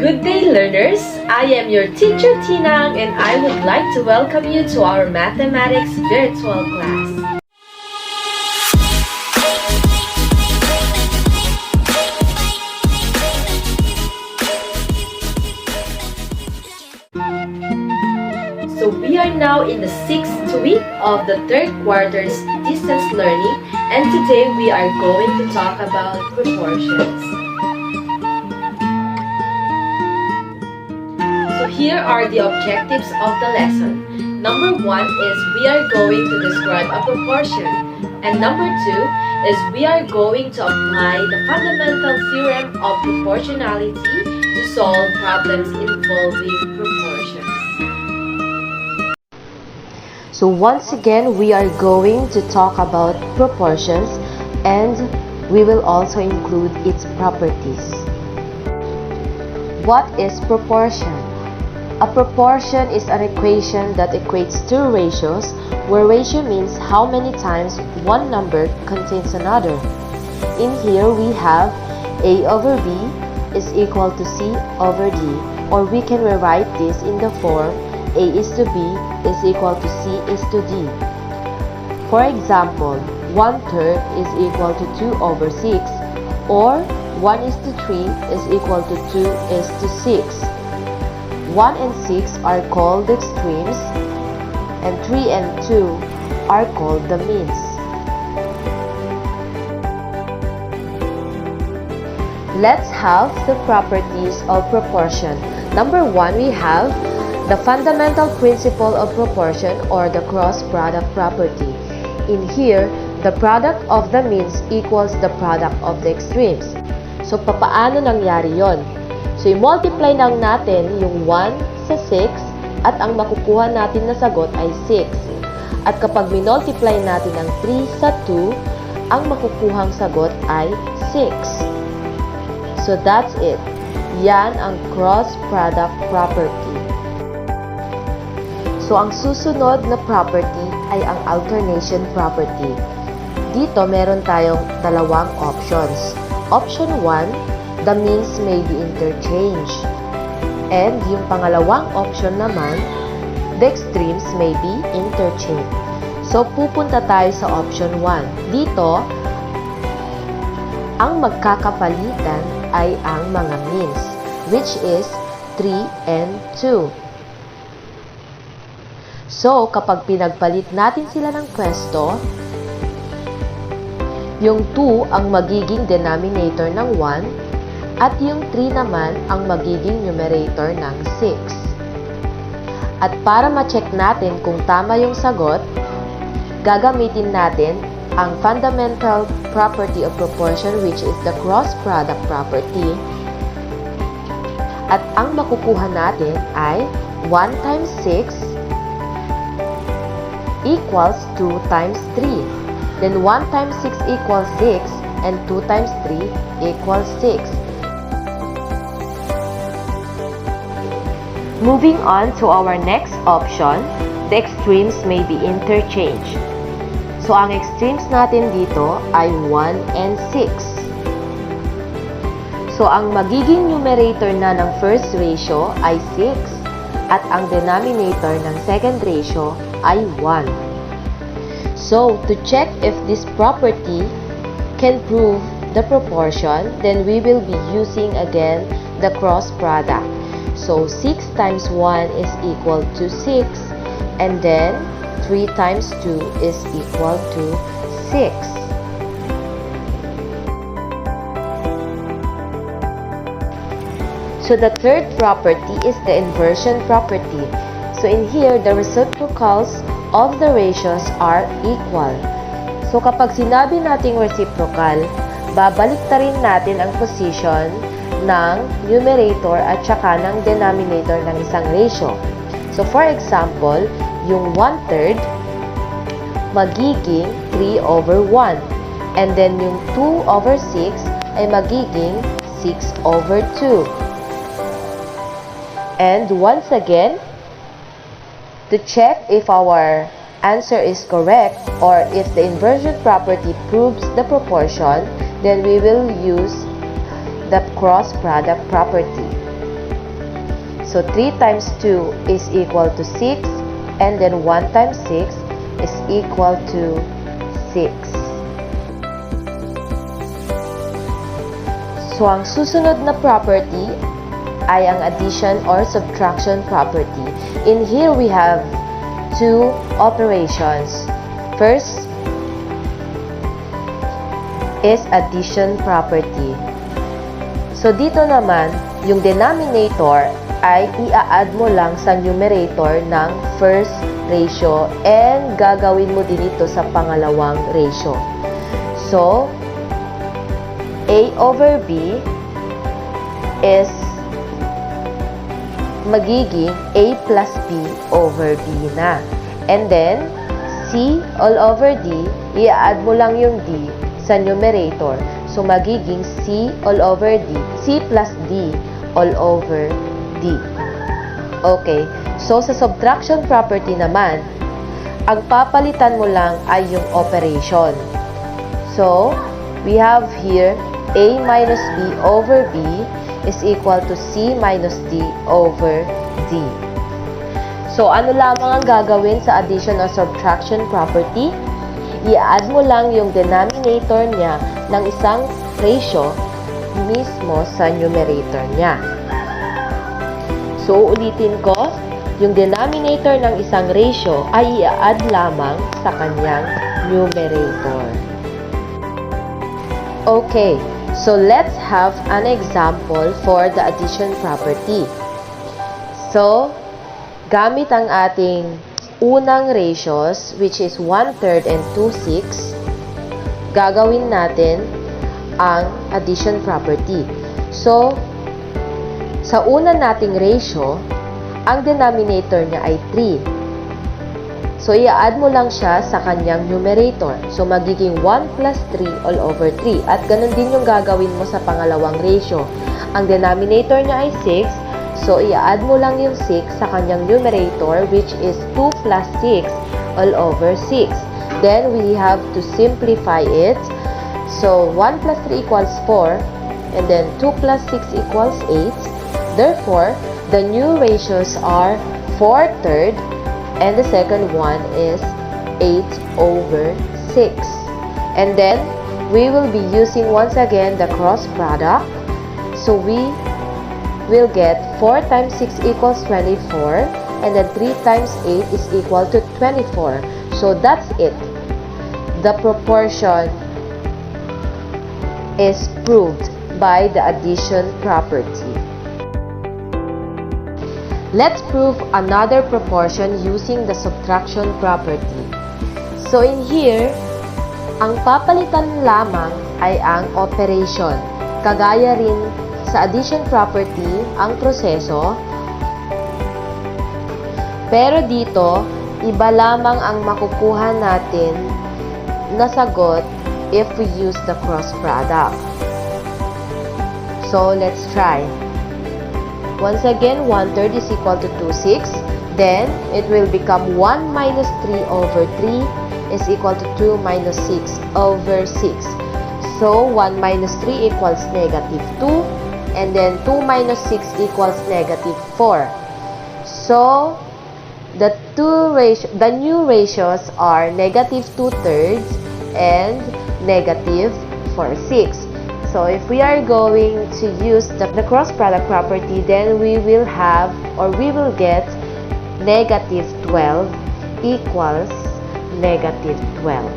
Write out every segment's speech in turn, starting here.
Good day, learners! I am your teacher, Tinang, and I would like to welcome you to our mathematics virtual class. So we are now in the 6th week of the third quarter's distance learning, and today we are going to talk about proportions. So here are the objectives of the lesson. Number 1 is we are going to describe a proportion. And number 2 is we are going to apply the fundamental theorem of proportionality to solve problems involving proportions. So once again, we are going to talk about proportions and we will also include its properties. What is proportion? A proportion is an equation that equates two ratios, where ratio means how many times one number contains another. In here, we have A over B is equal to C over D, or we can rewrite this in the form A is to B is equal to C is to D. For example, 1/3 is equal to 2 over 6, or 1 is to 3 is equal to 2 is to 6. 1 and 6 are called the extremes, and 3 and 2 are called the means. Let's have the properties of proportion. Number 1, we have the fundamental principle of proportion, or the cross product property. In here, the product of the means equals the product of the extremes. So, papaano nangyari yon? So, i-multiply lang natin yung 1 sa 6 at ang makukuha natin na sagot ay 6. At kapag minultiply natin ang 3 sa 2, ang makukuhang sagot ay 6. So, that's it. Yan ang cross product property. So, ang susunod na property ay ang alternation property. Dito, meron tayong dalawang options. Option 1, the means may be interchanged. And yung pangalawang option naman, the extremes may be interchanged. So, pupunta tayo sa option 1. Dito, ang magkakapalitan ay ang mga means, which is 3 and 2. So, kapag pinagpalit natin sila ng pwesto, yung 2 ang magiging denominator ng 1, at yung 3 naman ang magiging numerator ng 6. At para ma-check natin kung tama yung sagot, gagamitin natin ang fundamental property of proportion, which is the cross product property. At ang makukuha natin ay 1 times 6 equals 2 times 3. Then 1 times 6 equals 6, and 2 times 3 equals 6. Moving on to our next option, the extremes may be interchanged. So, ang extremes natin dito ay 1 and 6. So, ang magiging numerator na ng first ratio ay 6, at ang denominator ng second ratio ay 1. So, to check if this property can prove the proportion, then we will be using again the cross product. So, 6 times 1 is equal to 6, and then 3 times 2 is equal to 6. So, the third property is the inversion property. So, in here, the reciprocals of the ratios are equal. So, kapag sinabi nating reciprocal, babaliktarin natin ang position ng numerator at saka ng denominator ng isang ratio. So, for example, yung 1/3 magiging 3 over 1. And then, yung 2 over 6 ay magiging 6 over 2. And once again, to check if our answer is correct or if the inversion property proves the proportion, then we will use the cross product property. So 3 times 2 is equal to 6, and then 1 times 6 is equal to 6. So ang susunod na property ay ang addition or subtraction property. In here we have two operations. First is addition property. So dito naman, yung denominator ay i-add mo lang sa numerator ng first ratio and gagawin mo din ito sa pangalawang ratio. So, A over B is magiging A plus B over B na. And then, C all over D, i-add mo lang yung D sa numerator. So, magiging C all over D, C plus D all over D. Okay. So, sa subtraction property naman, ang papalitan mo lang ay yung operation. So, we have here A minus B over B is equal to C minus D over D. So, ano lamang ang gagawin sa addition or subtraction property? I-add mo lang yung denominator niya ng isang ratio mismo sa numerator niya. So, ulitin ko, yung denominator ng isang ratio ay i-add lamang sa kanyang numerator. Okay, so let's have an example for the addition property. So, gamit ang ating unang ratios, which is 1/3 and 2/6, gagawin natin ang addition property. So, sa una nating ratio, ang denominator niya ay 3. So, i-add mo lang siya sa kanyang numerator. So, magiging 1 plus 3 all over 3. At ganun din yung gagawin mo sa pangalawang ratio. Ang denominator niya ay 6. So, i-add mo lang yung 6 sa kanyang numerator, which is 2 plus 6 all over 6. Then, we have to simplify it. So, 1 plus 3 equals 4. And then, 2 plus 6 equals 8. Therefore, the new ratios are 4/3 and the second one is 8 over 6. And then, we will be using once again the cross product. So, we will get 4 times 6 equals 24, and then 3 times 8 is equal to 24. So, that's it. The proportion is proved by the addition property. Let's prove another proportion using the subtraction property. So, in here, ang papalitan lamang ay ang operation. Kagaya rin sa addition property, ang proseso. Pero dito, iba lamang ang makukuha natin na sagot if we use the cross product. So, let's try. Once again, 1/3 is equal to 2/6. Then, it will become 1 minus 3 over 3 is equal to 2 minus 6 over 6. So, 1 minus 3 equals negative 2. And then, 2 minus 6 equals negative 4. So, the new ratios are negative 2/3 and negative 4/6. So, if we are going to use the cross product property, then we will have, or we will get, negative 12 equals negative 12.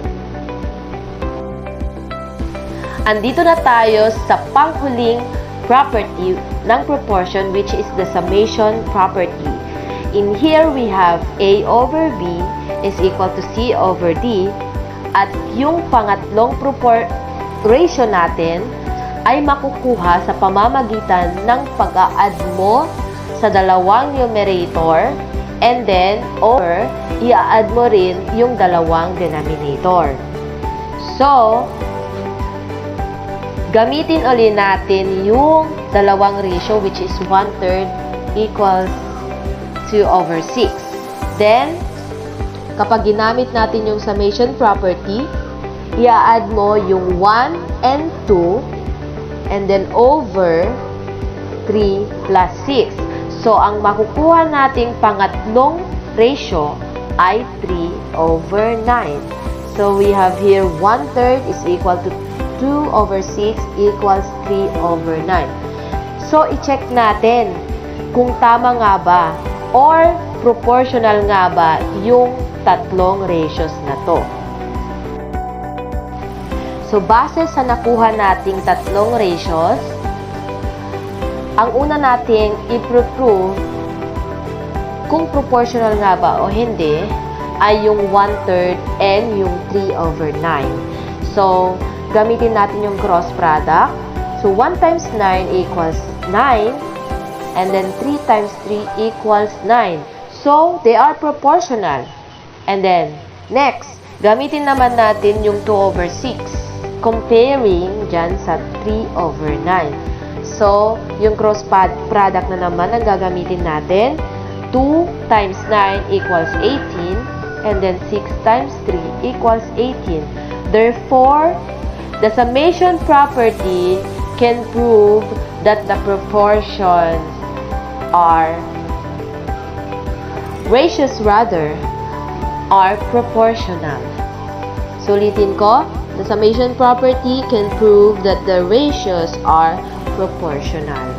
Andito na tayo sa panghuling property ng proportion, which is the summation property. In here, we have A over B is equal to C over D. At yung pangatlong ratio natin ay makukuha sa pamamagitan ng pag-a-add mo sa dalawang numerator and then or i-add mo rin yung dalawang denominator. So, gamitin ulit natin yung dalawang ratio, which is 1/3 equals 2 over 6. Then, kapag ginamit natin yung summation property, i-add mo yung 1 and 2 and then over 3 plus 6. So, ang makukuha nating pangatlong ratio ay 3/9. So, we have here 1/3 is equal to 2/6 equals 3/9. So, i-check natin kung tama nga ba or proportional nga ba yung tatlong ratios na to. So, base sa nakuha nating tatlong ratios, ang una nating i-prove kung proportional nga ba o hindi ay yung 1/3 and yung 3/9. So, gamitin natin yung cross product. So, 1 times 9 equals 9 and then 3 times 3 equals 9. So, they are proportional. And then, next, gamitin naman natin yung 2/6. Comparing dyan sa 3/9. So, yung cross product na naman ang gagamitin natin. 2 times 9 equals 18. And then, 6 times 3 equals 18. Therefore, the summation property can prove that the proportions ratios are proportional. Sulitin ko, the summation property can prove that the ratios are proportional.